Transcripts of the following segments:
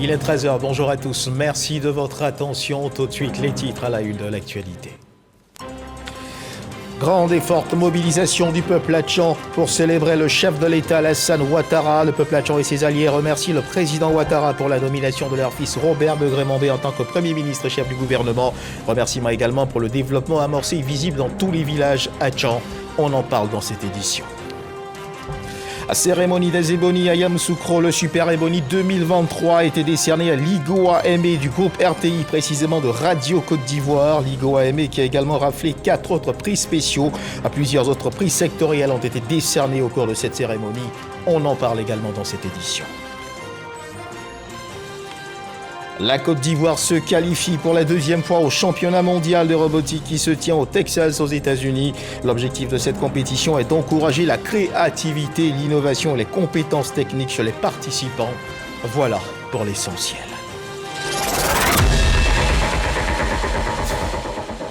Il est 13h, bonjour à tous, merci de votre attention. Tout de suite, les titres à la une de l'actualité. Grande et forte mobilisation du peuple hatchan pour célébrer le chef de l'État Alassane Ouattara. Le peuple hatchan et ses alliés remercient le président Ouattara pour la nomination de leur fils Robert Begré-Mambé en tant que Premier ministre et chef du gouvernement. Remerciements également pour le développement amorcé et visible dans tous les villages hatchans. On en parle dans cette édition. La cérémonie des Ebony à Yamoussoukro, le Super Ebony 2023 a été décerné à Ligo Aimé du groupe RTI, précisément de Radio Côte d'Ivoire. Ligo Aimé qui a également raflé 4 autres prix spéciaux. Plusieurs autres prix sectoriels ont été décernés au cours de cette cérémonie. On en parle également dans cette édition. La Côte d'Ivoire se qualifie pour la deuxième fois au championnat mondial de robotique qui se tient au Texas aux États-Unis. L'objectif de cette compétition est d'encourager la créativité, l'innovation et les compétences techniques chez les participants. Voilà pour l'essentiel.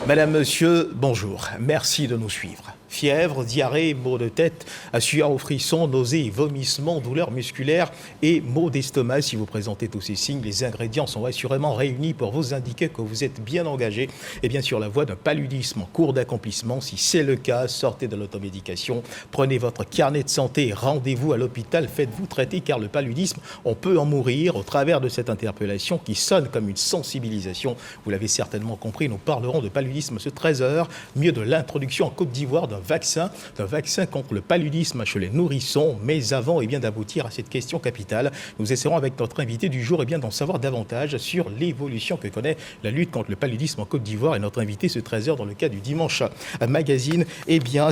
Madame, monsieur, bonjour. Merci de nous suivre. Fièvre, diarrhée, maux de tête, sueur au frisson, nausées et vomissements, douleurs musculaires et maux d'estomac. Si vous présentez tous ces signes, les ingrédients sont assurément réunis pour vous indiquer que vous êtes bien engagé et bien sur la voie d'un paludisme en cours d'accomplissement. Si c'est le cas, sortez de l'automédication, prenez votre carnet de santé et rendez-vous à l'hôpital. Faites-vous traiter car le paludisme, on peut en mourir. Au travers de cette interpellation qui sonne comme une sensibilisation, vous l'avez certainement compris, nous parlerons de paludisme ce 13h, mieux de l'introduction en Côte d'Ivoire d'un vaccin contre le paludisme chez les nourrissons. Mais avant d'aboutir à cette question capitale, nous essaierons avec notre invité du jour d'en savoir davantage sur l'évolution que connaît la lutte contre le paludisme en Côte d'Ivoire. Et notre invité ce 13h dans le cadre du Dimanche Magazine,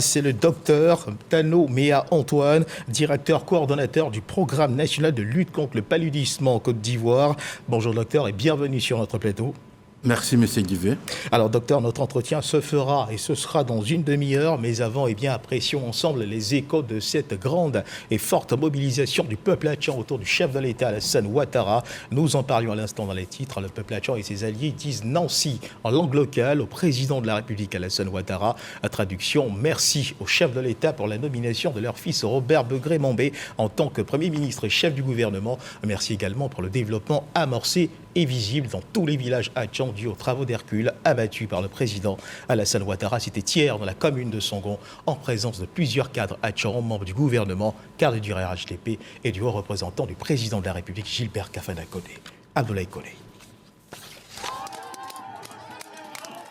c'est le docteur Tano Mea Antoine, directeur coordonnateur du programme national de lutte contre le paludisme en Côte d'Ivoire. Bonjour docteur et bienvenue sur notre plateau. Merci, M. Guivet. Alors, docteur, notre entretien se fera et ce sera dans une demi-heure. Mais avant, apprécions ensemble les échos de cette grande et forte mobilisation du peuple hatchan autour du chef de l'État, Alassane Ouattara. Nous en parlions à l'instant dans les titres. Le peuple hatchan et ses alliés disent Nancy en langue locale au président de la République, Alassane Ouattara. La traduction, merci au chef de l'État pour la nomination de leur fils Robert Begré-Mambé en tant que Premier ministre et chef du gouvernement. Merci également pour le développement amorcé et visible dans tous les villages hatchans dû aux travaux d'Hercule abattus par le président Alassane Ouattara. C'était hier dans la commune de Songon en présence de plusieurs cadres hatchans, membres du gouvernement, cadres du RHDP et du haut représentant du président de la République, Gilbert Kafana Kodé. Abdoulaye Kodé.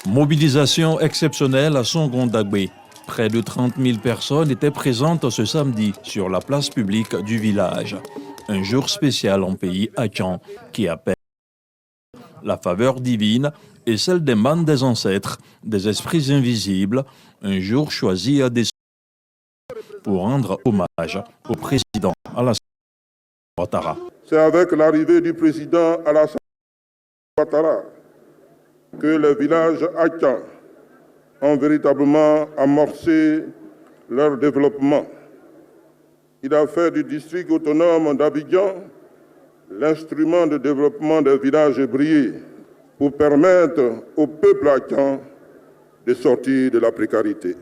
Mobilisation exceptionnelle à Songon-Dagbé. Près de 30 000 personnes étaient présentes ce samedi sur la place publique du village. Un jour spécial en pays hatchan qui appelle la faveur divine et celle des mânes des ancêtres, des esprits invisibles, un jour choisi à dessein pour rendre hommage au président Alassane Ouattara. C'est avec l'arrivée du président Alassane Ouattara que les villages hatchans ont véritablement amorcé leur développement. Il a fait du district autonome d'Abidjan l'instrument de développement des villages brillés pour permettre au peuple hatchan de sortir de la précarité.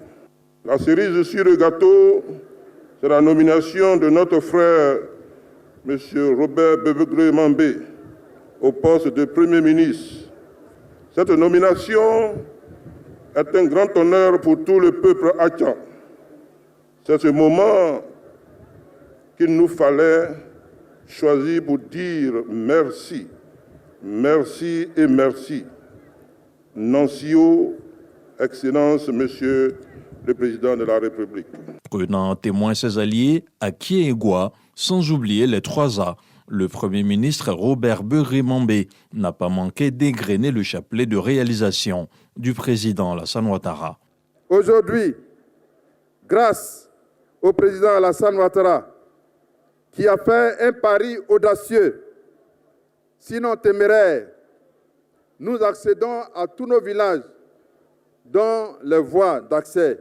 La cerise sur le gâteau, c'est la nomination de notre frère, M. Robert Begré-Mambé, au poste de Premier ministre. Cette nomination est un grand honneur pour tout le peuple hatchan. C'est ce moment qu'il nous fallait choisi pour dire merci, merci et merci. Nancio, Excellence, Monsieur le Président de la République. Prenant témoin ses alliés, Akie et Goua, sans oublier les 3 A, le Premier ministre Robert Begré-Mambé n'a pas manqué d'égrener le chapelet de réalisation du président Alassane Ouattara. Aujourd'hui, grâce au président Alassane Ouattara, qui a fait un pari audacieux, sinon téméraire, nous accédons à tous nos villages dont les voies d'accès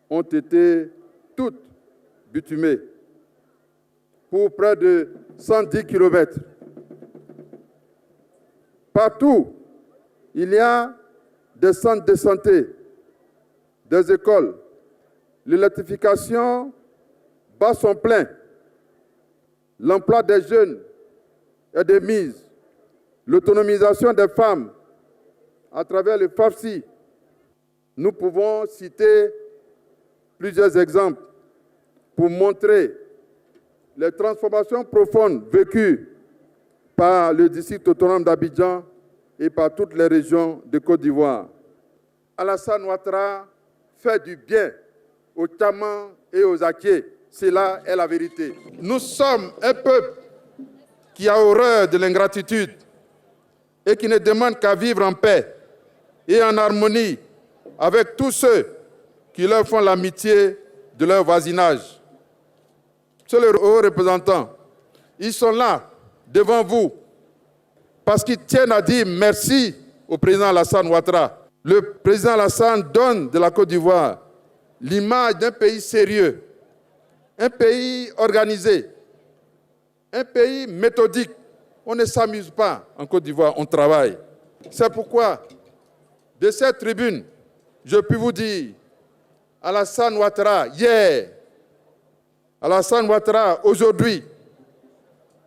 ont été toutes bitumées pour près de 110 km. Partout, il y a des centres de santé, des écoles. L'électrification bat son plein. L'emploi des jeunes est de mise. L'autonomisation des femmes à travers le FAFSI. Nous pouvons citer plusieurs exemples pour montrer les transformations profondes vécues par le district autonome d'Abidjan et par toutes les régions de Côte d'Ivoire. Alassane Ouattara fait du bien aux Tchaman et aux Akié. Cela est la vérité. Nous sommes un peuple qui a horreur de l'ingratitude et qui ne demande qu'à vivre en paix et en harmonie avec tous ceux qui leur font l'amitié de leur voisinage. Monsieur le haut représentant, ils sont là, devant vous, parce qu'ils tiennent à dire merci au président Alassane Ouattara. Le président Alassane donne de la Côte d'Ivoire l'image d'un pays sérieux, un pays organisé, un pays méthodique. On ne s'amuse pas en Côte d'Ivoire, on travaille. C'est pourquoi, de cette tribune, je puis vous dire, Alassane Ouattara, hier, Alassane Ouattara, aujourd'hui,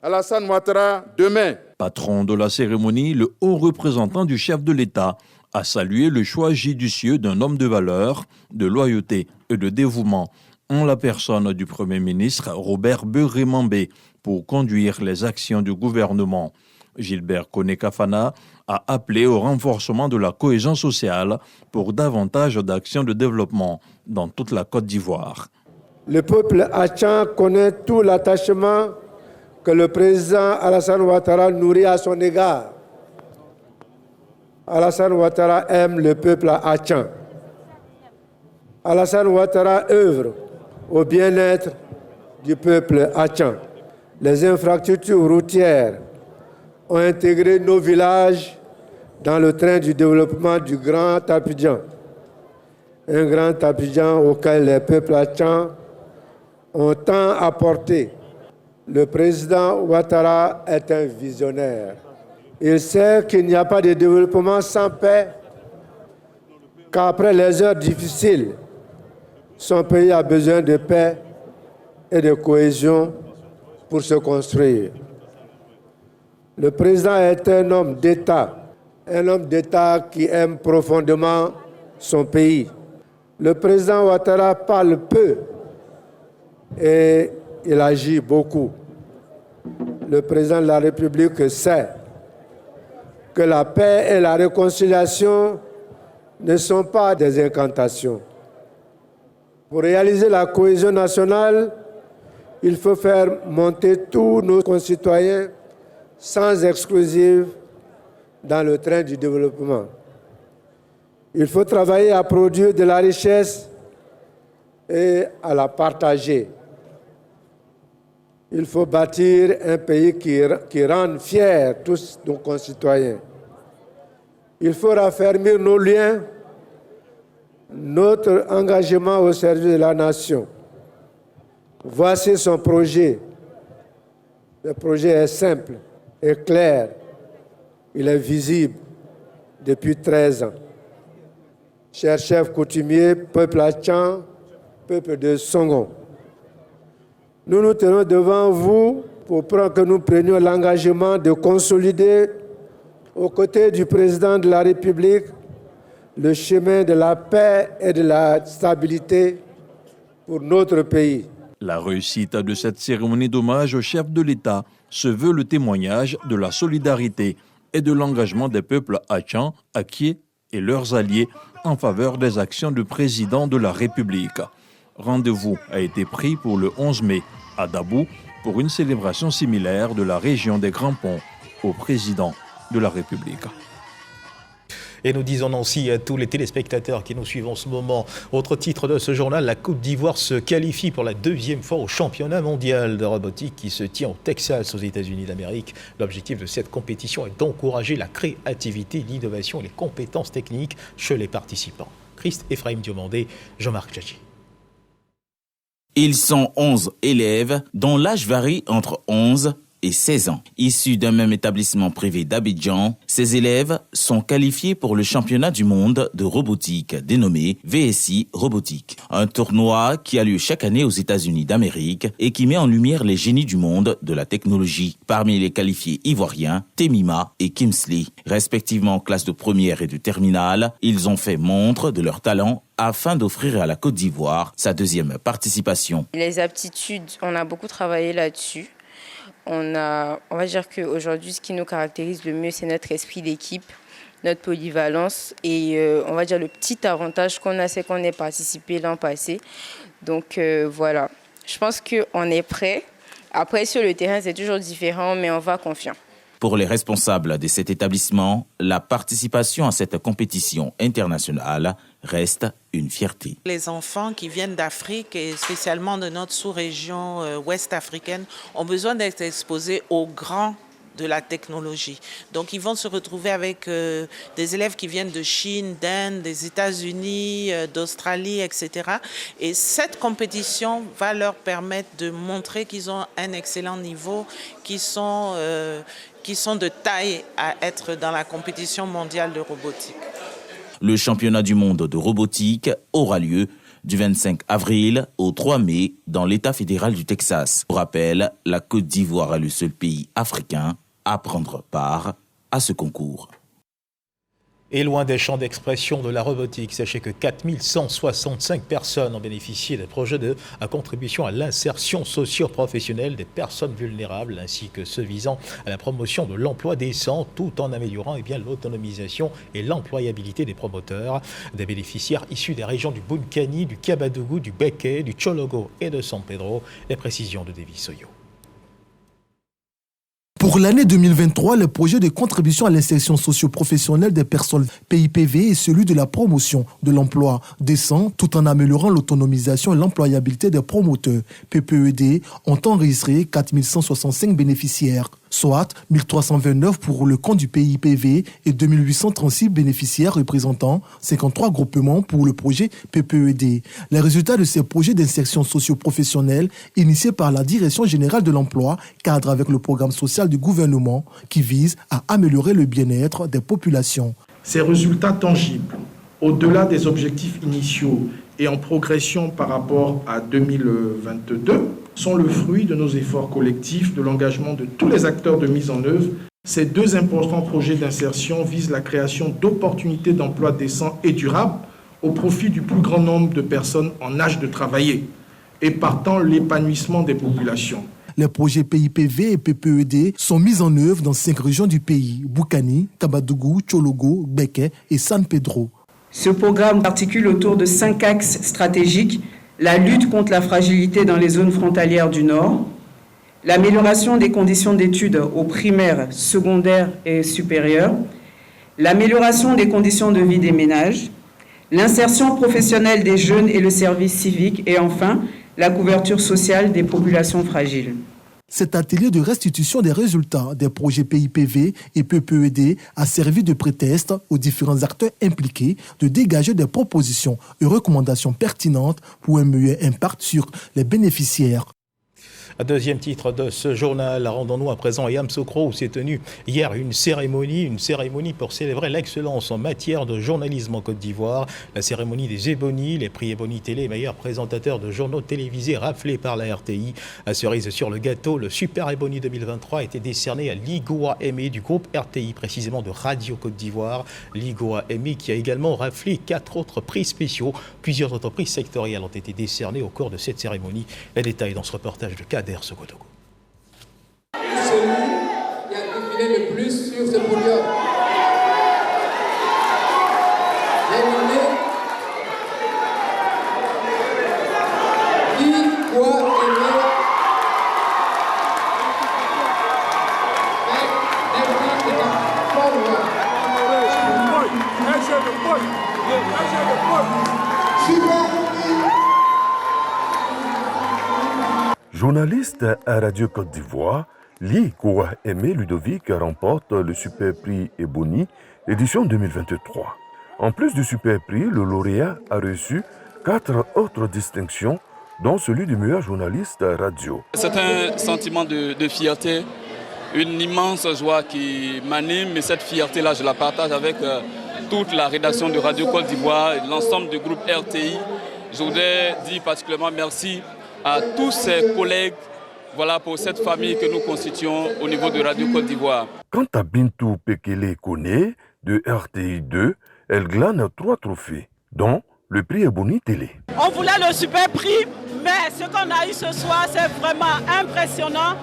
Alassane Ouattara, demain. Patron de la cérémonie, le haut représentant du chef de l'État a salué le choix judicieux d'un homme de valeur, de loyauté et de dévouement, en la personne du Premier ministre Robert Beuré-Mambé, pour conduire les actions du gouvernement. Gilbert Koné-Kafana a appelé au renforcement de la cohésion sociale pour davantage d'actions de développement dans toute la Côte d'Ivoire. Le peuple Achan connaît tout l'attachement que le président Alassane Ouattara nourrit à son égard. Alassane Ouattara aime le peuple Achan. Alassane Ouattara œuvre au bien-être du peuple Achan. Les infrastructures routières ont intégré nos villages dans le train du développement du Grand Abidjan. Un Grand Abidjan auquel les peuples Achan ont tant apporté. Le président Ouattara est un visionnaire. Il sait qu'il n'y a pas de développement sans paix, qu'après les heures difficiles, son pays a besoin de paix et de cohésion pour se construire. Le président est un homme d'État qui aime profondément son pays. Le président Ouattara parle peu et il agit beaucoup. Le président de la République sait que la paix et la réconciliation ne sont pas des incantations. Pour réaliser la cohésion nationale, il faut faire monter tous nos concitoyens sans exclusive dans le train du développement. Il faut travailler à produire de la richesse et à la partager. Il faut bâtir un pays qui rende fiers tous nos concitoyens. Il faut raffermir nos liens, notre engagement au service de la nation. Voici son projet. Le projet est simple et clair. Il est visible depuis 13 ans. Chers chefs coutumiers, peuple Achan, peuple de Songhon, nous nous tenons devant vous pour que nous prenions l'engagement de consolider, aux côtés du président de la République, le chemin de la paix et de la stabilité pour notre pays. La réussite de cette cérémonie d'hommage au chef de l'État se veut le témoignage de la solidarité et de l'engagement des peuples Achan, Akié et leurs alliés en faveur des actions du président de la République. Rendez-vous a été pris pour le 11 mai à Dabou pour une célébration similaire de la région des Grands Ponts au président de la République. Et nous disons aussi à tous les téléspectateurs qui nous suivent en ce moment. Autre titre de ce journal, la Côte d'Ivoire se qualifie pour la 2e fois au championnat mondial de robotique qui se tient au Texas, aux États-Unis d'Amérique. L'objectif de cette compétition est d'encourager la créativité, l'innovation et les compétences techniques chez les participants. Christ Ephraim Diomandé, Jean-Marc Tchachi. Ils sont 11 élèves dont l'âge varie entre 11 et 16 ans. Issus d'un même établissement privé d'Abidjan, ces élèves sont qualifiés pour le championnat du monde de robotique dénommé VSI Robotique. Un tournoi qui a lieu chaque année aux États-Unis d'Amérique et qui met en lumière les génies du monde de la technologie. Parmi les qualifiés ivoiriens, Temima et Kimsley, respectivement classe de première et de terminale, ils ont fait montre de leur talent afin d'offrir à la Côte d'Ivoire sa deuxième participation. Les aptitudes, on a beaucoup travaillé là-dessus. On va dire qu'aujourd'hui, ce qui nous caractérise le mieux, c'est notre esprit d'équipe, notre polyvalence et on va dire le petit avantage qu'on a, c'est qu'on ait participé l'an passé. Donc voilà, je pense qu'on est prêt. Après, sur le terrain, c'est toujours différent, mais on va confiant. Pour les responsables de cet établissement, la participation à cette compétition internationale reste une fierté. Les enfants qui viennent d'Afrique et spécialement de notre sous-région ouest africaine ont besoin d'être exposés aux grands de la technologie. Donc ils vont se retrouver avec des élèves qui viennent de Chine, d'Inde, des États-Unis, d'Australie, etc. Et cette compétition va leur permettre de montrer qu'ils ont un excellent niveau, qui sont de taille à être dans la compétition mondiale de robotique. Le championnat du monde de robotique aura lieu du 25 avril au 3 mai dans l'État fédéral du Texas. Pour rappel, la Côte d'Ivoire est le seul pays africain à prendre part à ce concours. Et loin des champs d'expression de la robotique, sachez que 4165 personnes ont bénéficié des projets de contribution à l'insertion socio-professionnelle des personnes vulnérables, ainsi que ceux visant à la promotion de l'emploi décent, tout en améliorant l'autonomisation et l'employabilité des promoteurs. Des bénéficiaires issus des régions du Bunkani, du Kabadougou, du Béké, du Tchologo et de San Pedro. Les précisions de David Soyo. Pour l'année 2023, le projet de contribution à l'insertion socio-professionnelle des personnes PIPV est celui de la promotion de l'emploi décent tout en améliorant l'autonomisation et l'employabilité des promoteurs. PPED ont enregistré 4165 bénéficiaires, soit 1329 pour le compte du PIPV et 2836 bénéficiaires représentant 53 groupements pour le projet PPED. Les résultats de ces projets d'insertion socio-professionnelle initiés par la Direction générale de l'emploi cadrent avec le programme social du gouvernement qui vise à améliorer le bien-être des populations. Ces résultats tangibles, au-delà des objectifs initiaux et en progression par rapport à 2022, sont le fruit de nos efforts collectifs, de l'engagement de tous les acteurs de mise en œuvre. Ces deux importants projets d'insertion visent la création d'opportunités d'emploi décents et durables au profit du plus grand nombre de personnes en âge de travailler et partant l'épanouissement des populations. Les projets PIPV et PPED sont mis en œuvre dans 5 régions du pays, Boukani, Kabadougou, Tchologo, Béké et San Pedro. Ce programme s'articule autour de 5 axes stratégiques: la lutte contre la fragilité dans les zones frontalières du Nord, l'amélioration des conditions d'études au primaire, secondaire et supérieur, l'amélioration des conditions de vie des ménages, l'insertion professionnelle des jeunes et le service civique, et enfin, la couverture sociale des populations fragiles. Cet atelier de restitution des résultats des projets PIPV et PPED a servi de prétexte aux différents acteurs impliqués de dégager des propositions et recommandations pertinentes pour un meilleur impact sur les bénéficiaires. Deuxième titre de ce journal, rendons-nous à présent à Yamoussoukro où s'est tenue hier une cérémonie pour célébrer l'excellence en matière de journalisme en Côte d'Ivoire. La cérémonie des Ébonies, les prix Ébonies Télé, meilleurs présentateurs de journaux télévisés raflés par la RTI. À cerise sur le gâteau, le Super Éboni 2023 a été décerné à Ligoa Aimé du groupe RTI, précisément de Radio Côte d'Ivoire. Ligoa Aimé qui a également raflé 4 autres prix spéciaux. Plusieurs autres prix sectoriels ont été décernés au cours de cette cérémonie. Les détails dans ce reportage de Kader Sokotogo. Celui qui a défilé le plus sur ce podium. J'ai nommé Ligoa Aimé. Journaliste à Radio Côte d'Ivoire, Ligoa Aimé Ludovic remporte le Super Prix Éboni, édition 2023. En plus du Super Prix, le lauréat a reçu 4 autres distinctions, dont celui du meilleur journaliste radio. C'est un sentiment de fierté une immense joie qui m'anime et cette fierté-là, je la partage avec toute la rédaction de Radio Côte d'Ivoire et l'ensemble du groupe RTI. Je voudrais dire particulièrement merci à tous ces collègues pour cette famille que nous constituons au niveau de Radio Côte d'Ivoire. Quant à Bintou Pekele Kone de RTI 2, elle glane 3 trophées, dont le prix Ebony Télé. On voulait le super prix, mais ce qu'on a eu ce soir, c'est vraiment impressionnant.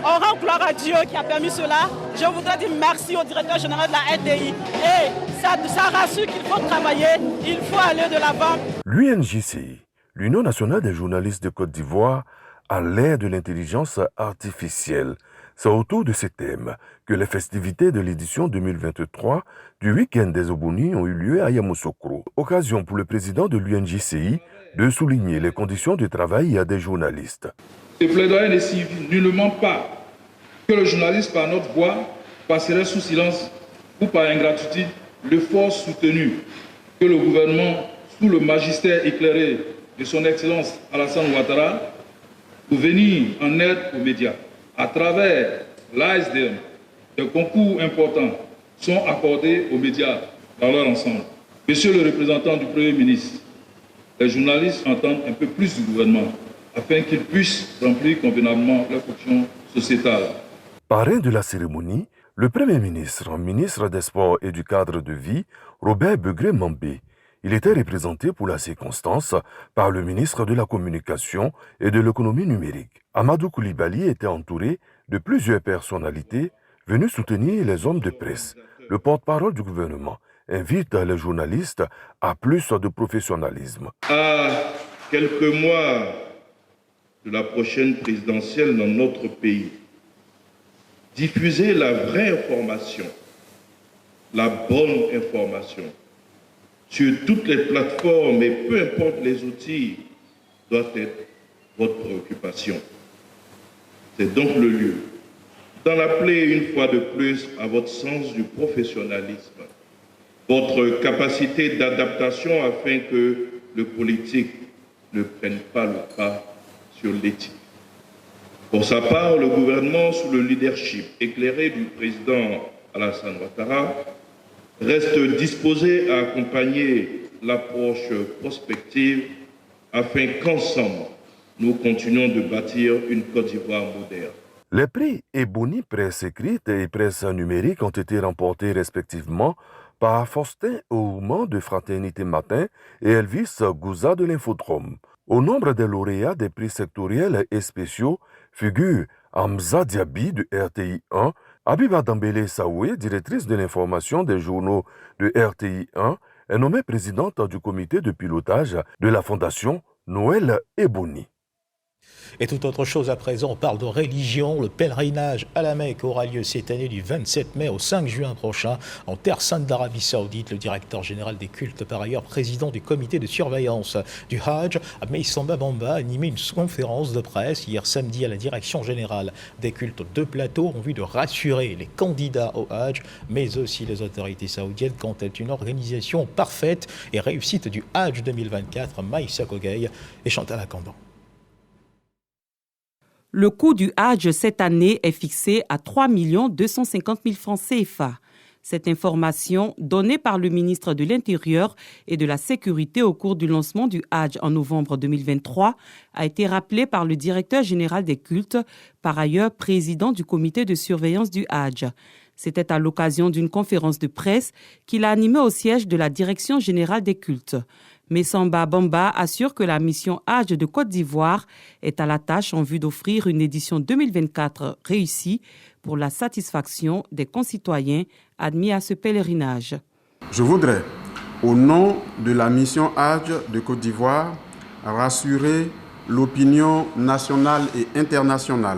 On rend gloire à Dieu qui a permis cela. Je voudrais dire merci au directeur général de la RTI. Et ça rassure qu'il faut travailler, il faut aller de l'avant. L'UNJCI, l'Union nationale des journalistes de Côte d'Ivoire, à l'ère de l'intelligence artificielle. C'est autour de ces thèmes que les festivités de l'édition 2023 du Week-end des Oboni ont eu lieu à Yamoussoukro. Occasion pour le président de l'UNJCI de souligner les conditions de travail des journalistes. Ce plaidoyer ne signifie nullement pas que le journaliste, par notre voix, passerait sous silence ou par ingratitude l'effort soutenu que le gouvernement, sous le magistère éclairé de son Excellence Alassane Ouattara, pour venir en aide aux médias. À travers l'ASDM, des concours importants sont accordés aux médias dans leur ensemble. Monsieur le représentant du Premier ministre, les journalistes entendent un peu plus du gouvernement afin qu'ils puissent remplir convenablement leurs fonctions sociétales. Parrain de la cérémonie, le Premier ministre, ministre des Sports et du Cadre de vie, Robert Begré-Mambé. Il était représenté pour la circonstance par le ministre de la Communication et de l'Économie numérique. Amadou Koulibaly était entouré de plusieurs personnalités venues soutenir les hommes de presse. Le porte-parole du gouvernement invite les journalistes à plus de professionnalisme. À quelques mois de la prochaine présidentielle dans notre pays, diffuser la vraie information, la bonne information, sur toutes les plateformes et peu importe les outils, doit être votre préoccupation. C'est donc le lieu d'en appeler une fois de plus à votre sens du professionnalisme, votre capacité d'adaptation afin que le politique ne prenne pas le pas sur l'éthique. Pour sa part, le gouvernement, sous le leadership éclairé du président Alassane Ouattara, reste disposé à accompagner l'approche prospective afin qu'ensemble, nous continuions de bâtir une Côte d'Ivoire moderne. Les prix Ebony Presse écrite et Presse numérique ont été remportés respectivement par Faustin Ouman de Fraternité Matin et Elvis Gouza de l'Infodrome. Au nombre des lauréats des prix sectoriels et spéciaux figure Hamza Diaby de RTI 1, Habiba Dambélé Saoué, directrice de l'information des journaux de RTI 1, est nommée présidente du comité de pilotage de la fondation Noël Ebony. Et toute autre chose à présent, on parle de religion. Le pèlerinage à la Mecque aura lieu cette année du 27 mai au 5 juin prochain en Terre Sainte d'Arabie Saoudite. Le directeur général des cultes, par ailleurs président du comité de surveillance du Hajj, Meissamba Bamba, a animé une conférence de presse hier samedi à la direction générale des cultes de plateau en vue de rassurer les candidats au Hajj, mais aussi les autorités saoudiennes quant à une organisation parfaite et réussite du Hajj 2024. Maïssa Kogay et Chantal Akandan. Le coût du Hajj cette année est fixé à 3 250 000 francs CFA. Cette information, donnée par le ministre de l'Intérieur et de la Sécurité au cours du lancement du Hajj en novembre 2023, a été rappelée par le directeur général des cultes, par ailleurs président du comité de surveillance du Hajj. C'était à l'occasion d'une conférence de presse qu'il a animée au siège de la Direction générale des cultes. Meissamba Bamba assure que la mission Hajj de Côte d'Ivoire est à la tâche en vue d'offrir une édition 2024 réussie pour la satisfaction des concitoyens admis à ce pèlerinage. Je voudrais, au nom de la mission Hajj de Côte d'Ivoire, rassurer l'opinion nationale et internationale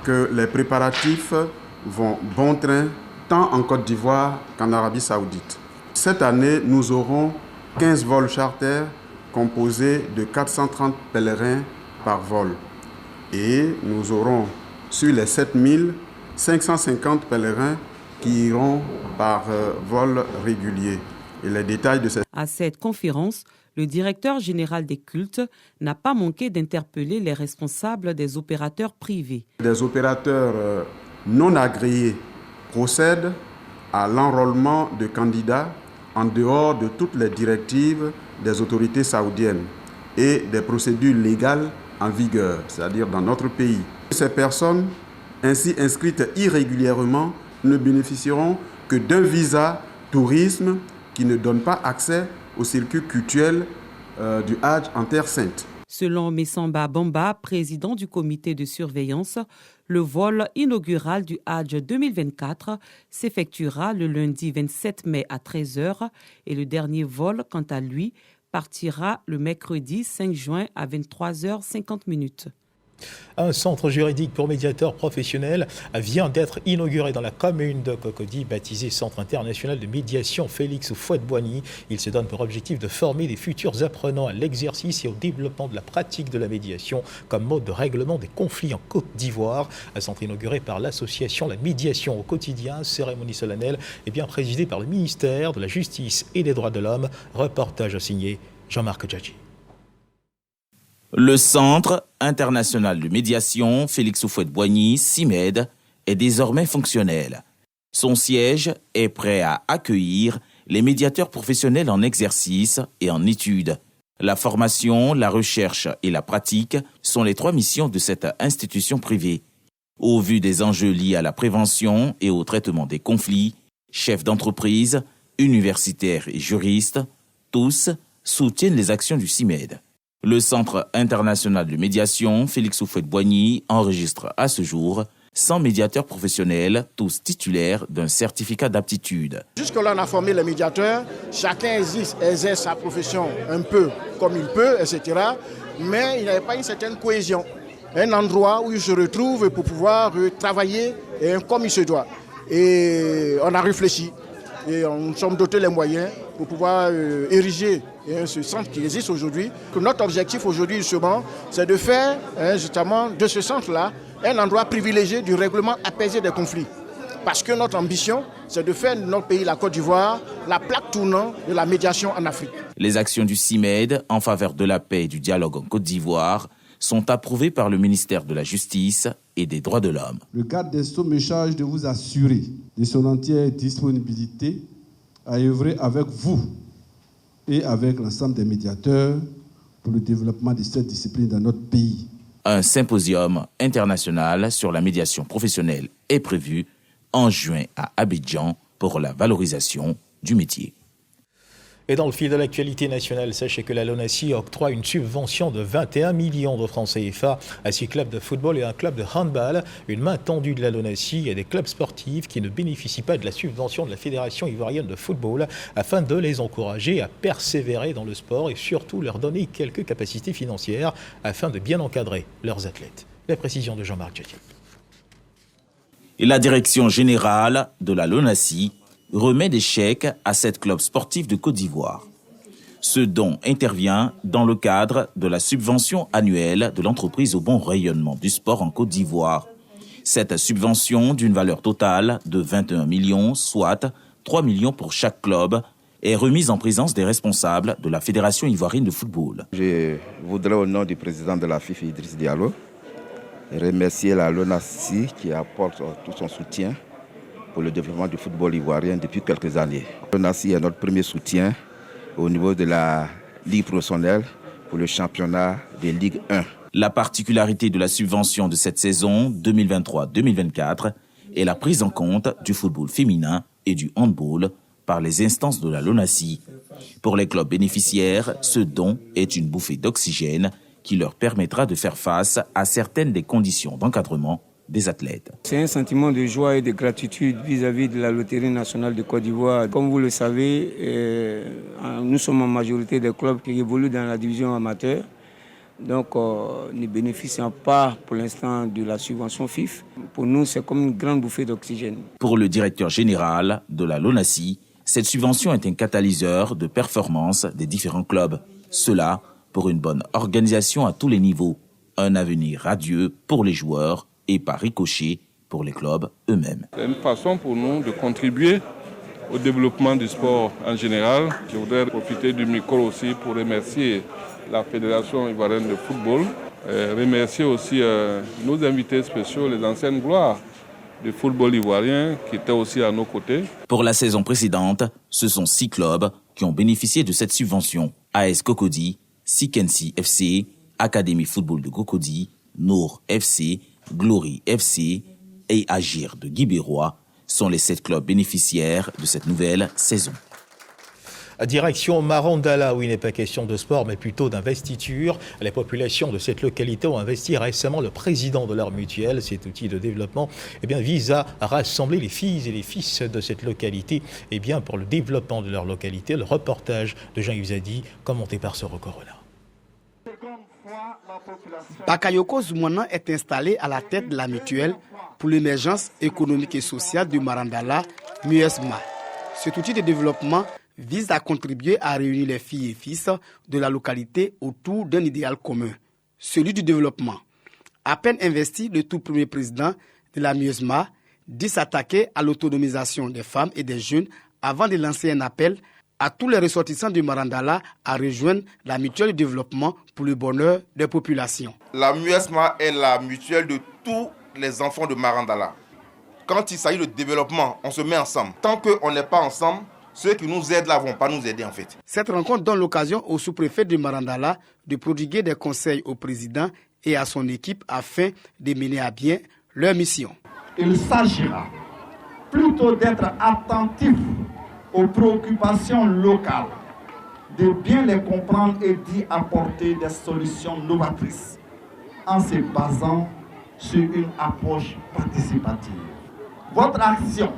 que les préparatifs vont bon train tant en Côte d'Ivoire qu'en Arabie Saoudite. Cette année, nous aurons 15 vols charters composés de 430 pèlerins par vol. Et nous aurons sur les 7550 pèlerins qui iront par vol régulier. Et les détails de cette... À cette conférence, le directeur général des cultes n'a pas manqué d'interpeller les responsables des opérateurs privés. Des opérateurs non agréés procèdent à l'enrôlement de candidats en dehors de toutes les directives des autorités saoudiennes et des procédures légales en vigueur, c'est-à-dire dans notre pays. Ces personnes, ainsi inscrites irrégulièrement, ne bénéficieront que d'un visa tourisme qui ne donne pas accès au circuit cultuel du Hajj en Terre Sainte. Selon Messamba Bamba, président du comité de surveillance, le vol inaugural du Hajj 2024 s'effectuera le lundi 27 mai à 13h et le dernier vol, quant à lui, partira le mercredi 5 juin à 23h50. Un centre juridique pour médiateurs professionnels vient d'être inauguré dans la commune de Cocody, baptisé Centre international de médiation Félix Houphouët-Boigny. Il se donne pour objectif de former les futurs apprenants à l'exercice et au développement de la pratique de la médiation comme mode de règlement des conflits en Côte d'Ivoire. Un centre inauguré par l'association La Médiation au quotidien, cérémonie solennelle et bien présidée par le ministère de la Justice et des Droits de l'Homme. Reportage signé Jean-Marc Djadji. Le Centre international de médiation Félix Houphouët-Boigny, CIMED, est désormais fonctionnel. Son siège est prêt à accueillir les médiateurs professionnels en exercice et en études. La formation, la recherche et la pratique sont les 3 missions de cette institution privée. Au vu des enjeux liés à la prévention et au traitement des conflits, chefs d'entreprise, universitaires et juristes, tous soutiennent les actions du CIMED. Le Centre international de médiation Félix Houphouët-Boigny enregistre à ce jour 100 médiateurs professionnels, tous titulaires d'un certificat d'aptitude. Jusque-là, on a formé les médiateurs. Chacun exerce sa profession un peu comme il peut, etc. Mais il n'y avait pas une certaine cohésion. Un endroit où ils se retrouvent pour pouvoir travailler comme il se doit. Et on a réfléchi. Et nous sommes dotés les moyens pour pouvoir ériger ce centre qui existe aujourd'hui. Notre objectif aujourd'hui, justement, c'est de faire justement de ce centre-là un endroit privilégié du règlement apaisé des conflits. Parce que notre ambition, c'est de faire de notre pays, la Côte d'Ivoire, la plaque tournante de la médiation en Afrique. Les actions du CIMED en faveur de la paix et du dialogue en Côte d'Ivoire sont approuvées par le ministère de la Justice et des Droits de l'Homme. Le garde des Sceaux me charge de vous assurer de son entière disponibilité à œuvrer avec vous et avec l'ensemble des médiateurs pour le développement de cette discipline dans notre pays. Un symposium international sur la médiation professionnelle est prévu en juin à Abidjan pour la valorisation du métier. Et dans le fil de l'actualité nationale, sachez que la LONASI octroie une subvention de 21 millions de francs CFA à 6 clubs de football et un club de handball. Une main tendue de la LONASI à des clubs sportifs qui ne bénéficient pas de la subvention de la Fédération ivoirienne de football afin de les encourager à persévérer dans le sport et surtout leur donner quelques capacités financières afin de bien encadrer leurs athlètes. La précision de Jean-Marc Djadji. Et la direction générale de la LONASI remet des chèques à 7 clubs sportifs de Côte d'Ivoire. Ce don intervient dans le cadre de la subvention annuelle de l'entreprise au bon rayonnement du sport en Côte d'Ivoire. Cette subvention d'une valeur totale de 21 millions, soit 3 millions pour chaque club, est remise en présence des responsables de la Fédération ivoirienne de football. Je voudrais au nom du président de la FIFA, Idriss Diallo, remercier la LONASI qui apporte tout son soutien pour le développement du football ivoirien depuis quelques années. LONASI est notre premier soutien au niveau de la Ligue professionnelle pour le championnat des Ligue 1. La particularité de la subvention de cette saison 2023-2024 est la prise en compte du football féminin et du handball par les instances de la LONASI. Pour les clubs bénéficiaires, ce don est une bouffée d'oxygène qui leur permettra de faire face à certaines des conditions d'encadrement des athlètes. C'est un sentiment de joie et de gratitude vis-à-vis de la Loterie nationale de Côte d'Ivoire. Comme vous le savez, nous sommes en majorité des clubs qui évoluent dans la division amateur. Donc, ne bénéficiant pas pour l'instant de la subvention FIF. Pour nous, c'est comme une grande bouffée d'oxygène. Pour le directeur général de la LONASI, cette subvention est un catalyseur de performance des différents clubs. Cela pour une bonne organisation à tous les niveaux. Un avenir radieux pour les joueurs et par ricochet pour les clubs eux-mêmes. C'est une façon pour nous de contribuer au développement du sport en général. Je voudrais profiter du micro aussi pour remercier la Fédération ivoirienne de football, remercier aussi nos invités spéciaux, les anciennes gloires de football ivoirien qui étaient aussi à nos côtés. Pour la saison précédente, ce sont 6 clubs qui ont bénéficié de cette subvention. AS Cocody, Sikensi FC, Académie Football de Cocody, Nour FC, Glory FC et Agir de Guibérois sont les 7 clubs bénéficiaires de cette nouvelle saison. Direction Marandala, où il n'est pas question de sport, mais plutôt d'investiture. Les populations de cette localité ont investi récemment le président de leur mutuelle. Cet outil de développement vise à rassembler les filles et les fils de cette localité pour le développement de leur localité. Le reportage de Jean-Yves Zadi, commenté par Soro Corona. Bakayoko Zoumana est installé à la tête de la mutuelle pour l'émergence économique et sociale du Marandala, MUESMA. Cet outil de développement vise à contribuer à réunir les filles et fils de la localité autour d'un idéal commun, celui du développement. À peine investi, le tout premier président de la MUESMA dit s'attaquer à l'autonomisation des femmes et des jeunes avant de lancer un appel à tous les ressortissants du Marandala à rejoindre la mutuelle de développement pour le bonheur des populations. La MUESMA est la mutuelle de tous les enfants de Marandala. Quand il s'agit de développement, on se met ensemble. Tant qu'on n'est pas ensemble, ceux qui nous aident là ne vont pas nous aider en fait. Cette rencontre donne l'occasion au sous-préfet de Marandala de prodiguer des conseils au président et à son équipe afin de mener à bien leur mission. Il s'agira plutôt d'être attentif aux préoccupations locales, de bien les comprendre et d'y apporter des solutions novatrices en se basant sur une approche participative. Votre action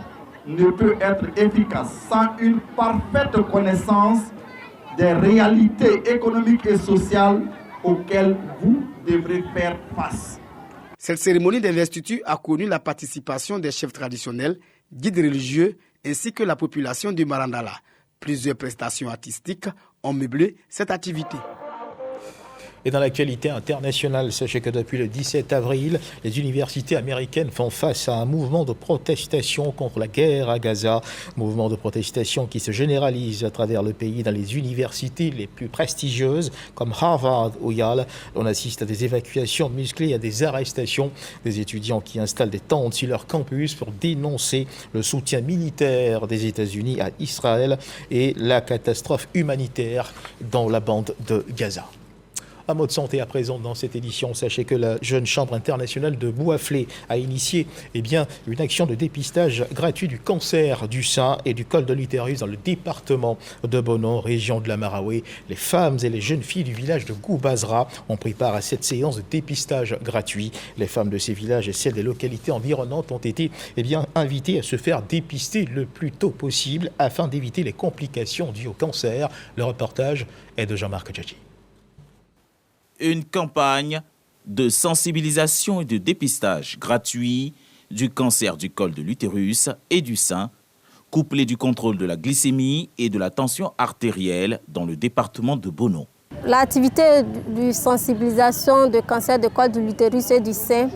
ne peut être efficace sans une parfaite connaissance des réalités économiques et sociales auxquelles vous devrez faire face. Cette cérémonie d'investiture a connu la participation des chefs traditionnels, guides religieux ainsi que la population du Marandala. Plusieurs prestations artistiques ont meublé cette activité. Et dans l'actualité internationale, sachez que depuis le 17 avril, les universités américaines font face à un mouvement de protestation contre la guerre à Gaza. Mouvement de protestation qui se généralise à travers le pays dans les universités les plus prestigieuses comme Harvard ou Yale. On assiste à des évacuations musclées et à des arrestations. Des étudiants qui installent des tentes sur leur campus pour dénoncer le soutien militaire des États-Unis à Israël et la catastrophe humanitaire dans la bande de Gaza. Un mot de santé à présent dans cette édition. Sachez que la Jeune Chambre internationale de Bouaflé a initié une action de dépistage gratuit du cancer du sein et du col de l'utérus dans le département de Bono, région de la Maraoué. Les femmes et les jeunes filles du village de Goubazra ont pris part à cette séance de dépistage gratuit. Les femmes de ces villages et celles des localités environnantes ont été invitées à se faire dépister le plus tôt possible afin d'éviter les complications dues au cancer. Le reportage est de Jean-Marc Djadji. Une campagne de sensibilisation et de dépistage gratuit du cancer du col de l'utérus et du sein, couplé du contrôle de la glycémie et de la tension artérielle dans le département de Bono. L'activité de sensibilisation de cancer du col de l'utérus et du sein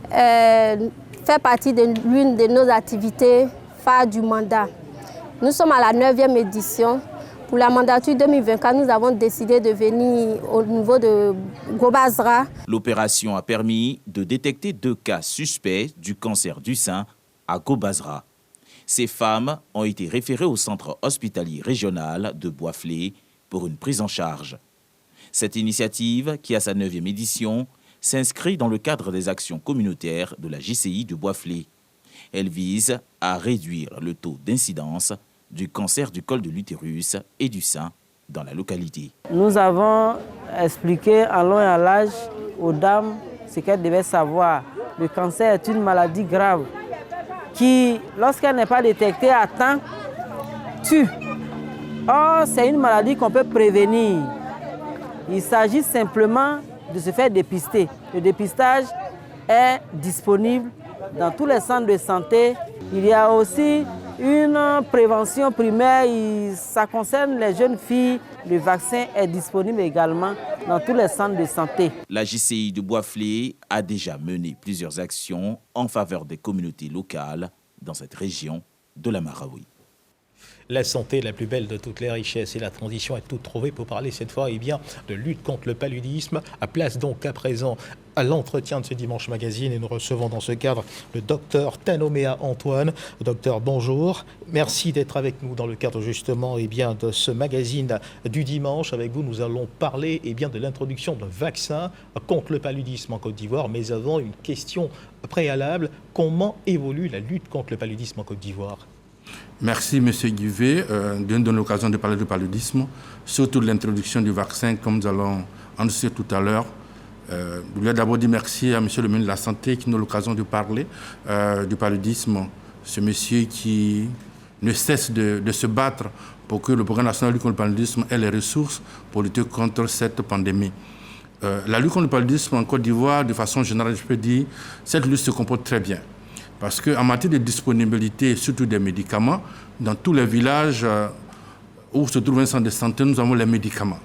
fait partie de l'une de nos activités phares du mandat. Nous sommes à la 9e édition. Pour la mandature 2024, nous avons décidé de venir au niveau de Goubazra. L'opération a permis de détecter 2 cas suspects du cancer du sein à Goubazra. Ces femmes ont été référées au centre hospitalier régional de Bouaflé pour une prise en charge. Cette initiative, qui a sa 9e édition, s'inscrit dans le cadre des actions communautaires de la JCI de Bouaflé. Elle vise à réduire le taux d'incidence du cancer du col de l'utérus et du sein dans la localité. Nous avons expliqué en long et en large aux dames ce qu'elles devaient savoir. Le cancer est une maladie grave qui, lorsqu'elle n'est pas détectée à temps, tue. Or, c'est une maladie qu'on peut prévenir. Il s'agit simplement de se faire dépister. Le dépistage est disponible dans tous les centres de santé. Il y a aussi une prévention primaire, ça concerne les jeunes filles. Le vaccin est disponible également dans tous les centres de santé. La JCI de Bouaflé a déjà mené plusieurs actions en faveur des communautés locales dans cette région de la Maraoué. La santé, la plus belle de toutes les richesses, et la transition est toute trouvée pour parler cette fois de lutte contre le paludisme. À place donc à présent à l'entretien de ce Dimanche Magazine, et nous recevons dans ce cadre le docteur Tanomea Antoine. Docteur, bonjour. Merci d'être avec nous dans le cadre justement de ce magazine du dimanche. Avec vous, nous allons parler de l'introduction de vaccins contre le paludisme en Côte d'Ivoire. Mais avant, une question préalable. Comment évolue la lutte contre le paludisme en Côte d'Ivoire ? Merci M. Guivet de nous donner l'occasion de parler du paludisme, surtout de l'introduction du vaccin, comme nous allons annoncer tout à l'heure. Je voulais d'abord dire merci à M. le ministre de la Santé qui nous donne l'occasion de parler du paludisme. Ce monsieur qui ne cesse de se battre pour que le programme national de lutte contre le paludisme ait les ressources pour lutter contre cette pandémie. La lutte contre le paludisme en Côte d'Ivoire, de façon générale, je peux dire, cette lutte se comporte très bien. Parce qu'en matière de disponibilité, surtout des médicaments, dans tous les villages où se trouve un centre de santé, nous avons les médicaments.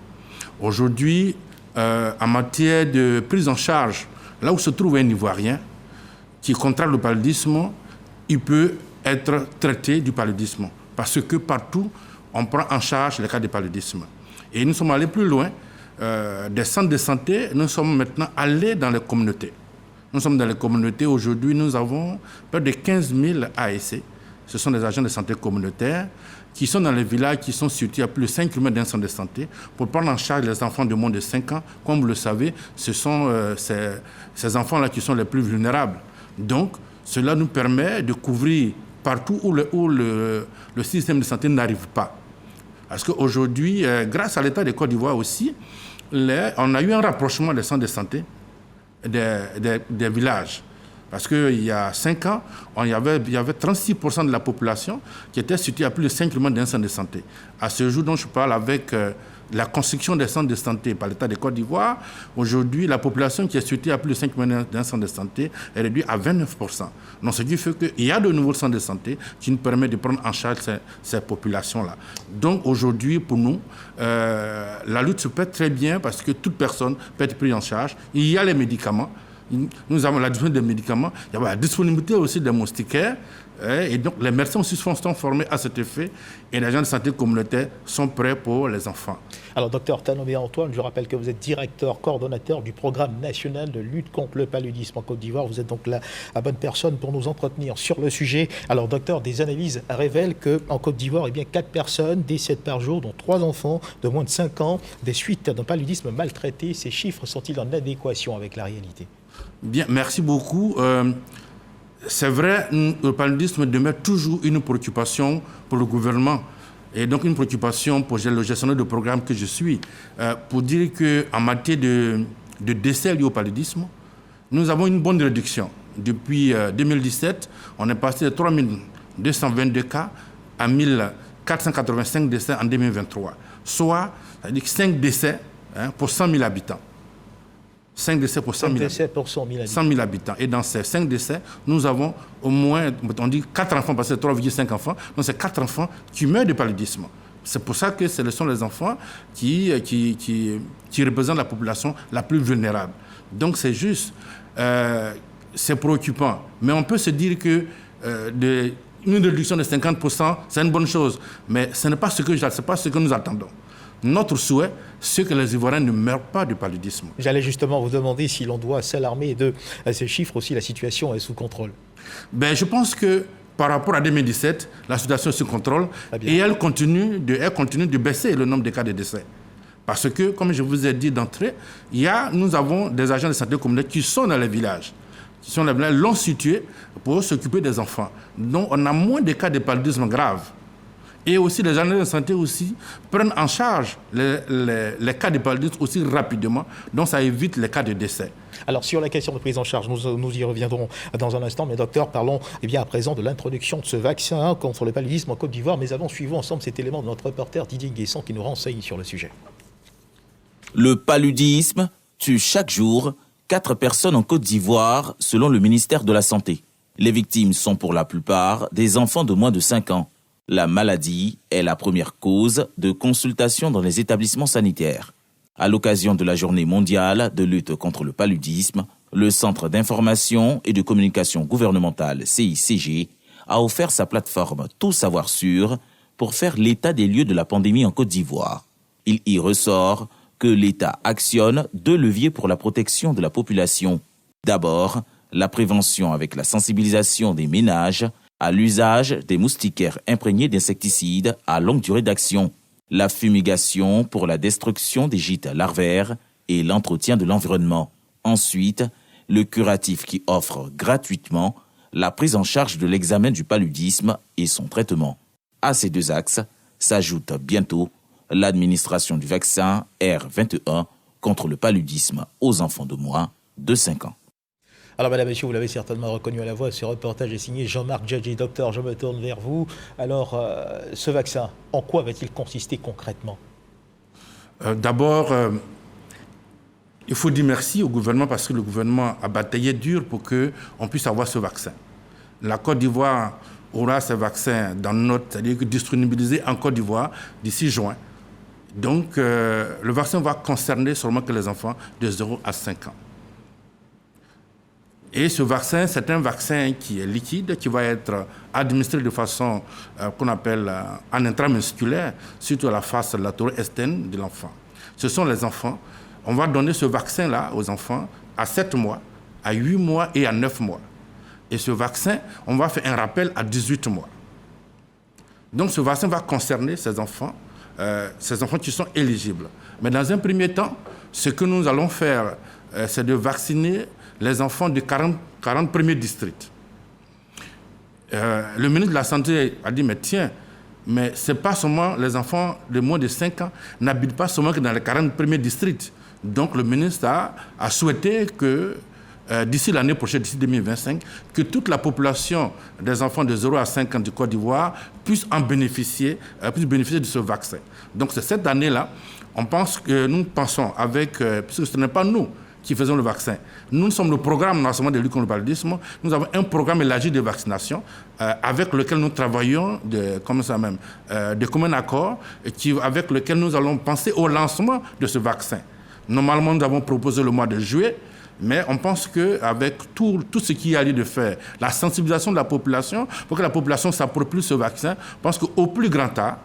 Aujourd'hui, en matière de prise en charge, là où se trouve un Ivoirien qui contracte le paludisme, il peut être traité du paludisme. Parce que partout, on prend en charge les cas de paludisme. Et nous sommes allés plus loin. Des centres de santé, nous sommes maintenant allés dans les communautés. Nous sommes dans les communautés. Aujourd'hui, nous avons près de 15 000 ASC. Ce sont des agents de santé communautaires qui sont dans les villages, qui sont situés à plus de 5 km d'un centre de santé pour prendre en charge les enfants de moins de 5 ans. Comme vous le savez, ce sont ces enfants-là qui sont les plus vulnérables. Donc, cela nous permet de couvrir partout où le système de santé n'arrive pas. Parce qu'aujourd'hui, grâce à l'État de Côte d'Ivoire aussi, on a eu un rapprochement des centres de santé des villages. Parce qu'il y a 5 ans, il y avait 36% de la population qui était située à plus de 5 km d'un centre de santé. À ce jour dont je parle, avec la construction des centres de santé par l'État de Côte d'Ivoire, aujourd'hui, la population qui est située à plus de 5 km d'un centre de santé est réduite à 29%. Donc, ce qui fait qu'il y a de nouveaux centres de santé qui nous permettent de prendre en charge ces populations-là. Donc, aujourd'hui, pour nous, la lutte se fait très bien parce que toute personne peut être prise en charge. Il y a les médicaments. Nous avons la disponibilité des médicaments, il y a la disponibilité aussi des moustiquaires, et donc les médecins aussi sont formés à cet effet, et les agents de santé communautaire sont prêts pour les enfants. Alors, docteur Tanomea Antoine, je rappelle que vous êtes directeur, coordonnateur du programme national de lutte contre le paludisme en Côte d'Ivoire. Vous êtes donc la bonne personne pour nous entretenir sur le sujet. Alors, docteur, des analyses révèlent qu'en Côte d'Ivoire, 4 personnes décèdent par jour, dont 3 enfants de moins de 5 ans, des suites d'un paludisme maltraité. Ces chiffres sont-ils en adéquation avec la réalité ? Bien, merci beaucoup. C'est vrai, le paludisme demeure toujours une préoccupation pour le gouvernement et donc une préoccupation pour le gestionnaire de programme que je suis. Pour dire qu'en matière de décès liés au paludisme, nous avons une bonne réduction. Depuis 2017, on est passé de 3222 cas à 1485 décès en 2023, soit 5 décès pour 100 000 habitants. 5 décès pour 100 000 habitants. Et dans ces 5 décès, nous avons au moins, on dit 4 enfants, parce que c'est 3,5 enfants. Donc c'est 4 enfants qui meurent de paludisme. C'est pour ça que ce sont les enfants qui représentent la population la plus vulnérable. Donc c'est juste, c'est préoccupant. Mais on peut se dire que une réduction de 50%, c'est une bonne chose. Mais ce n'est pas ce que nous attendons. Notre souhait, c'est que les Ivoiriens ne meurent pas du paludisme. J'allais justement vous demander si l'on doit s'alarmer de ces chiffres aussi, la situation est sous contrôle. Je pense que par rapport à 2017, la situation est sous contrôle et elle continue de baisser le nombre de cas de décès. Parce que, comme je vous ai dit d'entrée, nous avons des agents de santé communautaire qui sont dans les villages, qui sont dans les villages long situés pour s'occuper des enfants. Donc on a moins de cas de paludisme grave. Et aussi, les agents de santé aussi prennent en charge les cas de paludisme aussi rapidement, donc ça évite les cas de décès. Alors, sur la question de prise en charge, nous y reviendrons dans un instant, mais docteur, parlons à présent de l'introduction de ce vaccin contre le paludisme en Côte d'Ivoire, mais avant, suivons ensemble cet élément de notre reporter Didier Guesson qui nous renseigne sur le sujet. Le paludisme tue chaque jour 4 personnes en Côte d'Ivoire, selon le ministère de la Santé. Les victimes sont pour la plupart des enfants de moins de 5 ans. La maladie est la première cause de consultation dans les établissements sanitaires. À l'occasion de la journée mondiale de lutte contre le paludisme, le Centre d'information et de communication gouvernementale CICG a offert sa plateforme Tout savoir sûr pour faire l'état des lieux de la pandémie en Côte d'Ivoire. Il y ressort que l'État actionne 2 leviers pour la protection de la population. D'abord, la prévention avec la sensibilisation des ménages à l'usage des moustiquaires imprégnés d'insecticides à longue durée d'action, la fumigation pour la destruction des gîtes larvaires et l'entretien de l'environnement. Ensuite, le curatif qui offre gratuitement la prise en charge de l'examen du paludisme et son traitement. À ces 2 axes s'ajoute bientôt l'administration du vaccin R21 contre le paludisme aux enfants de moins de 5 ans. Alors, madame, monsieur, vous l'avez certainement reconnu à la voix, ce reportage est signé Jean-Marc Djadji. Docteur, je me tourne vers vous. Alors, ce vaccin, en quoi va-t-il consister concrètement ? D'abord, il faut dire merci au gouvernement parce que le gouvernement a bataillé dur pour qu'on puisse avoir ce vaccin. La Côte d'Ivoire aura ce vaccin dans notre, c'est-à-dire disponibilisé en Côte d'Ivoire d'ici juin. Donc, le vaccin va concerner seulement que les enfants de 0 à 5 ans. Et ce vaccin, c'est un vaccin qui est liquide, qui va être administré de façon qu'on appelle en intramusculaire, surtout à la face latérale externe de l'enfant. Ce sont les enfants. On va donner ce vaccin-là aux enfants à 7 mois, à 8 mois et à 9 mois. Et ce vaccin, on va faire un rappel à 18 mois. Donc ce vaccin va concerner ces enfants qui sont éligibles. Mais dans un premier temps, ce que nous allons faire, c'est de vacciner les enfants de 40 premiers districts. Le ministre de la Santé a dit, mais tiens, mais ce n'est pas seulement les enfants de moins de 5 ans, n'habitent pas seulement que dans les 40 premiers districts. Donc le ministre a souhaité que d'ici l'année prochaine, d'ici 2025, que toute la population des enfants de 0 à 5 ans du Côte d'Ivoire puisse bénéficier de ce vaccin. Donc c'est cette année-là, nous pensons avec, puisque ce n'est pas nous qui faisons le vaccin. Nous sommes le programme national de lutte contre le paludisme. Nous avons un programme élargi de vaccination avec lequel nous travaillons de commun accord, avec lequel nous allons penser au lancement de ce vaccin. Normalement, nous avons proposé le mois de juillet, mais on pense qu'avec tout ce qu'il y a lieu de faire, la sensibilisation de la population, pour que la population s'approprie ce vaccin, je pense qu'au plus grand tard,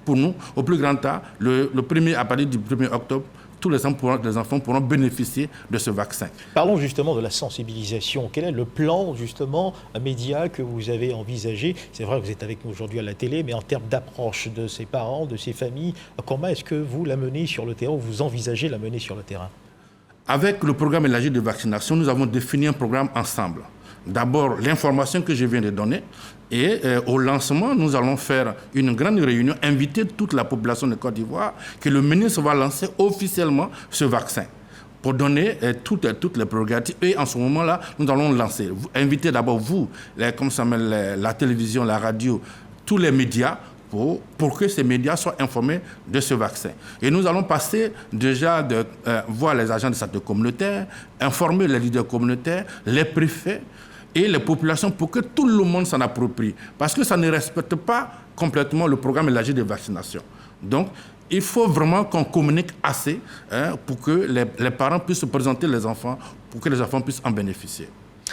pour nous, au plus grand tard, à partir du 1er octobre, tous les enfants pourront bénéficier de ce vaccin. Parlons justement de la sensibilisation. Quel est le plan justement média que vous avez envisagé ? C'est vrai que vous êtes avec nous aujourd'hui à la télé, mais en termes d'approche de ces parents, de ces familles, comment est-ce que vous la menez sur le terrain, ou vous envisagez la mener sur le terrain ? Avec le programme élargi de vaccination, nous avons défini un programme ensemble. D'abord, l'information que je viens de donner, et au lancement, nous allons faire une grande réunion, inviter toute la population de Côte d'Ivoire, que le ministre va lancer officiellement ce vaccin, pour donner toutes les prérogatives. Et en ce moment-là, nous allons lancer. Inviter d'abord vous, la télévision, la radio, tous les médias, pour que ces médias soient informés de ce vaccin. Et nous allons passer déjà de voir les agents de santé communautaire, informer les leaders communautaires, les préfets et les populations pour que tout le monde s'en approprie. Parce que ça ne respecte pas complètement le programme élargi de vaccination. Donc, il faut vraiment qu'on communique assez pour que les parents puissent se présenter les enfants, pour que les enfants puissent en bénéficier.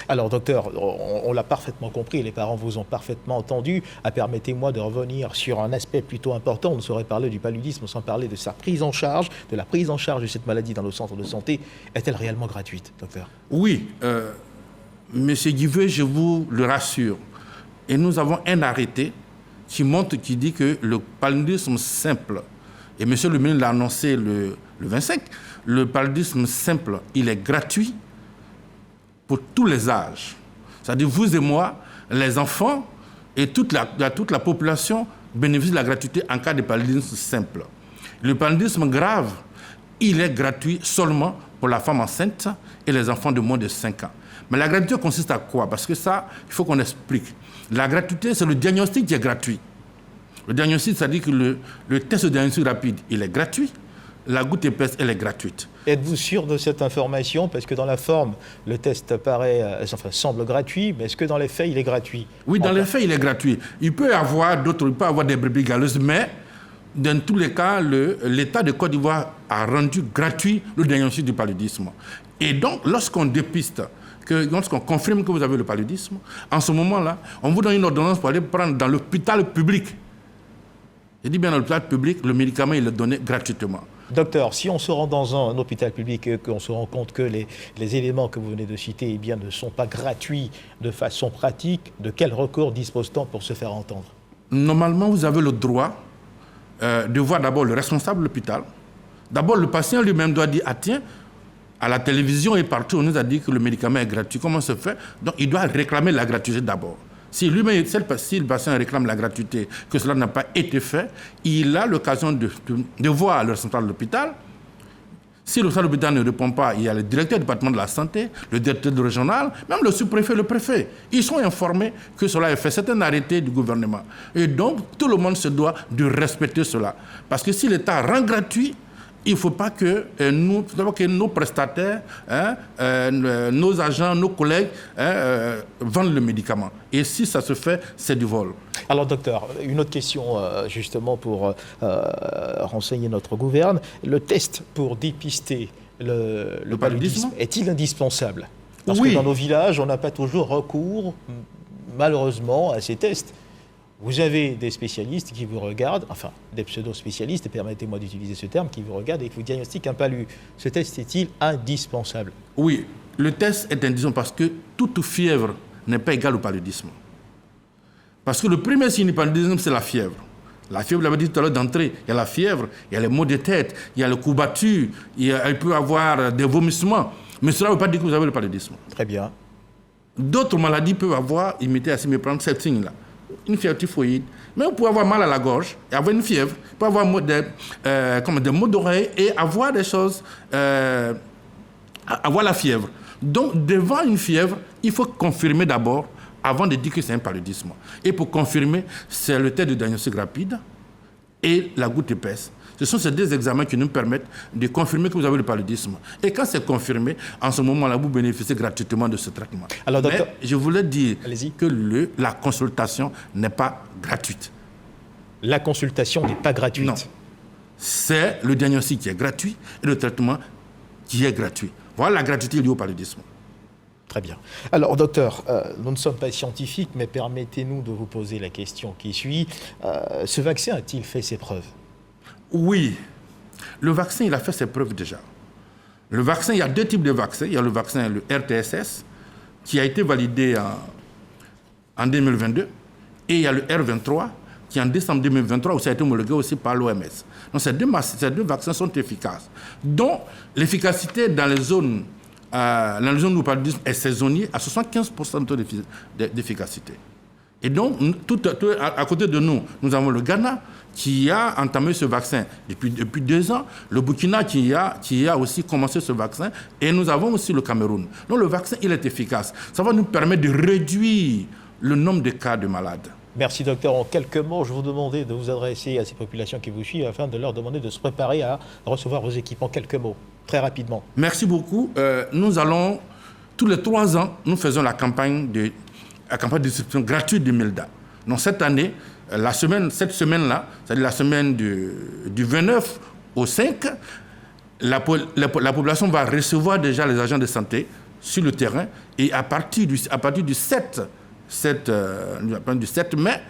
Alors, docteur, on l'a parfaitement compris, les parents vous ont parfaitement entendu. Permettez-moi de revenir sur un aspect plutôt important. On ne saurait parler du paludisme sans parler de sa prise en charge, de la prise en charge de cette maladie dans nos centres de santé. Est-elle réellement gratuite, docteur ? Oui, Monsieur Guivet, je vous le rassure. Et nous avons un arrêté qui dit que le paludisme simple, et monsieur le ministre l'a annoncé le 25, le paludisme simple, il est gratuit pour tous les âges. C'est-à-dire vous et moi, les enfants et toute la population bénéficient de la gratuité en cas de paludisme simple. Le paludisme grave, il est gratuit seulement pour la femme enceinte et les enfants de moins de 5 ans. Mais la gratuité consiste à quoi ? Parce que ça, il faut qu'on explique. La gratuité, c'est le diagnostic qui est gratuit. Le diagnostic, c'est-à-dire que le test de diagnostic rapide, il est gratuit. La goutte épaisse, elle est gratuite. Êtes-vous sûr de cette information ? Parce que dans la forme, le test semble gratuit, mais est-ce que dans les faits, il est gratuit ? Oui, dans les faits, il est gratuit. Il peut y avoir des brebis galeuses, mais dans tous les cas, l'État de Côte d'Ivoire a rendu gratuit le diagnostic du paludisme. Et donc, lorsqu'on dépiste, lorsqu'on confirme que vous avez le paludisme, en ce moment-là, on vous donne une ordonnance pour aller prendre dans l'hôpital public Je dis bien dans l'hôpital public, le médicament, il est donné gratuitement. Docteur, si on se rend dans un hôpital public et qu'on se rend compte que les éléments que vous venez de citer ne sont pas gratuits de façon pratique, de quel recours dispose-t-on pour se faire entendre? Normalement, vous avez le droit de voir d'abord le responsable de l'hôpital. D'abord, le patient lui-même doit dire, ah tiens, à la télévision et partout, on nous a dit que le médicament est gratuit. Comment se fait? Donc, il doit réclamer la gratuité d'abord. Si lui-même, si le patient réclame la gratuité, que cela n'a pas été fait, il a l'occasion de voir le responsable de l'hôpital. Si le responsable de l'hôpital ne répond pas, il y a le directeur du département de la santé, le directeur du régional, même le sous-préfet, le préfet. Ils sont informés que cela est fait. C'est un arrêté du gouvernement. Et donc, tout le monde se doit de respecter cela. Parce que si l'État rend gratuit, il ne faut pas que nos prestataires, nos agents, nos collègues vendent le médicament. Et si ça se fait, c'est du vol. Alors docteur, une autre question justement pour renseigner notre gouverne. Le test pour dépister le paludisme est-il indispensable? Parce que dans nos villages, on n'a pas toujours recours, malheureusement, à ces tests. Vous avez des spécialistes qui vous regardent, enfin des pseudo-spécialistes, permettez-moi d'utiliser ce terme, qui vous regardent et qui vous diagnostiquent un palud. Ce test est-il indispensable? Oui, le test est indispensable parce que toute fièvre n'est pas égale au paludisme. Parce que le premier signe du paludisme, c'est la fièvre. La fièvre, vous l'avez dit tout à l'heure d'entrée, il y a la fièvre, il y a les maux de tête, il y a le coup battu, il peut y avoir des vomissements. Mais cela ne veut pas dire que vous avez le paludisme. Très bien. D'autres maladies peuvent avoir, imiter à s'y méprendre, ces signes-là. Une fièvre typhoïde, mais vous pouvez avoir mal à la gorge et avoir une fièvre, vous pouvez avoir des maux d'oreille et avoir des choses, avoir la fièvre. Donc, devant une fièvre, il faut confirmer d'abord avant de dire que c'est un paludisme. Et pour confirmer, c'est le test de diagnostic rapide et la goutte épaisse. Ce sont ces deux examens qui nous permettent de confirmer que vous avez le paludisme. Et quand c'est confirmé, en ce moment-là, vous bénéficiez gratuitement de ce traitement. Alors, docteur, mais je voulais dire que la consultation n'est pas gratuite. La consultation n'est pas gratuite? Non. C'est le diagnostic qui est gratuit et le traitement qui est gratuit. Voilà la gratuité liée au paludisme. Très bien. Alors, docteur, nous ne sommes pas scientifiques, mais permettez-nous de vous poser la question qui suit. Ce vaccin a-t-il fait ses preuves? Oui, le vaccin, il a fait ses preuves déjà. Le vaccin, il y a deux types de vaccins. Il y a le vaccin, le RTSS, qui a été validé en 2022, et il y a le R23, qui en décembre 2023, où ça a été homologué aussi par l'OMS. Donc ces deux vaccins sont efficaces. Donc l'efficacité dans les zones où le paludisme est saisonnier à 75% de taux d'efficacité. Et donc, à côté de nous, nous avons le Ghana qui a entamé ce vaccin depuis 2 ans, le Burkina qui a aussi commencé ce vaccin, et nous avons aussi le Cameroun. Donc le vaccin, il est efficace. Ça va nous permettre de réduire le nombre de cas de malades. Merci docteur. En quelques mots, je vous demandais de vous adresser à ces populations qui vous suivent afin de leur demander de se préparer à recevoir vos équipements. Quelques mots, très rapidement. Merci beaucoup. Nous allons, tous les 3 ans, nous faisons la campagne de distribution gratuite de Milda. Donc cette année, cette semaine-là, c'est-à-dire la semaine du 29 au 5, la population va recevoir déjà les agents de santé sur le terrain, et à partir du 7 mai,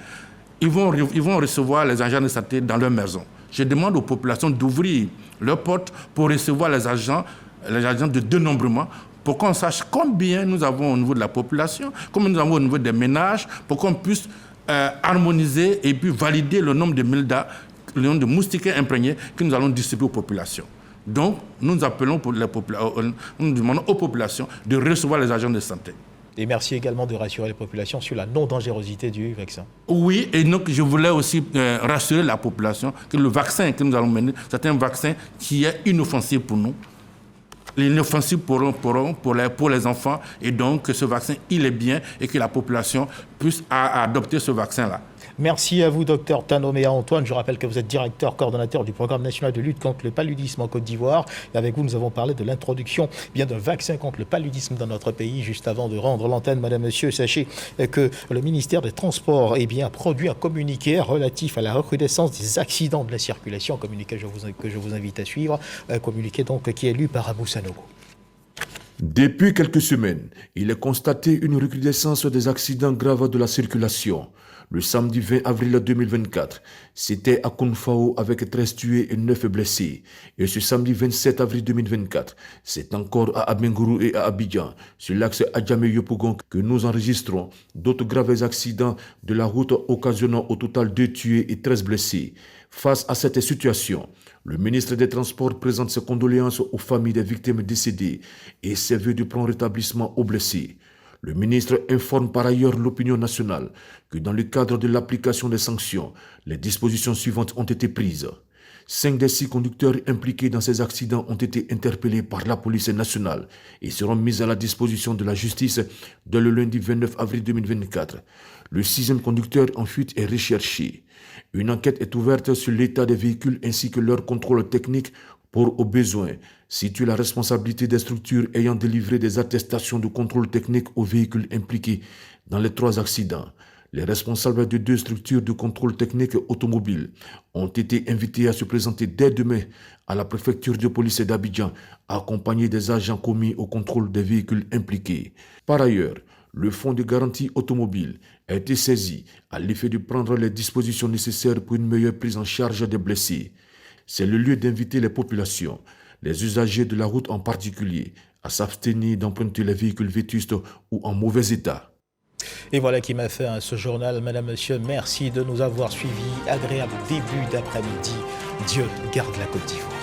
ils vont recevoir les agents de santé dans leur maison. Je demande aux populations d'ouvrir leurs portes pour recevoir les agents de dénombrement, pour qu'on sache combien nous avons au niveau de la population, combien nous avons au niveau des ménages, pour qu'on puisse harmoniser et puis valider le nombre de Milda, le nombre de moustiquaires imprégnés que nous allons distribuer aux populations. Donc, nous demandons aux populations de recevoir les agents de santé. Et merci également de rassurer les populations sur la non-dangerosité du vaccin. Oui, et donc je voulais aussi rassurer la population que le vaccin que nous allons mener, c'est un vaccin qui est inoffensif pour nous, inoffensif pour les enfants, et donc que ce vaccin, il est bien et que la population puisse adopter ce vaccin-là. Merci à vous, docteur Tanomea Antoine. Je rappelle que vous êtes directeur coordonnateur du programme national de lutte contre le paludisme en Côte d'Ivoire. Et avec vous, nous avons parlé de l'introduction d'un vaccin contre le paludisme dans notre pays. Juste avant de rendre l'antenne, madame, monsieur, sachez que le ministère des Transports a produit un communiqué relatif à la recrudescence des accidents de la circulation, un communiqué que je vous invite à suivre, un communiqué donc qui est lu par Abou Sanogo. Depuis quelques semaines, il est constaté une recrudescence des accidents graves de la circulation. le samedi 20 avril 2024. C'était à Kounfao avec 13 tués et 9 blessés. Et ce samedi 27 avril 2024, c'est encore à Abengourou et à Abidjan, sur l'axe Adjamé-Yopougon, que nous enregistrons d'autres graves accidents de la route occasionnant au total 2 tués et 13 blessés. Face à cette situation, le ministre des Transports présente ses condoléances aux familles des victimes décédées et ses vœux de prompt rétablissement aux blessés. Le ministre informe par ailleurs l'opinion nationale que dans le cadre de l'application des sanctions, les dispositions suivantes ont été prises. 5 des 6 conducteurs impliqués dans ces accidents ont été interpellés par la police nationale et seront mis à la disposition de la justice dès le lundi 29 avril 2024. Le 6e conducteur en fuite est recherché. Une enquête est ouverte sur l'état des véhicules ainsi que leur contrôle technique pour, au besoin, situer la responsabilité des structures ayant délivré des attestations de contrôle technique aux véhicules impliqués dans les 3 accidents. Les responsables de 2 structures de contrôle technique automobile ont été invités à se présenter dès demain à la préfecture de police d'Abidjan, accompagnés des agents commis au contrôle des véhicules impliqués. Par ailleurs, le fonds de garantie automobile a été saisi à l'effet de prendre les dispositions nécessaires pour une meilleure prise en charge des blessés. C'est le lieu d'inviter les populations, les usagers de la route en particulier, à s'abstenir d'emprunter les véhicules vétustes ou en mauvais état. Et voilà qui m'a fait ce journal. Madame, Monsieur, merci de nous avoir suivis. Agréable début d'après-midi. Dieu garde la Côte d'Ivoire.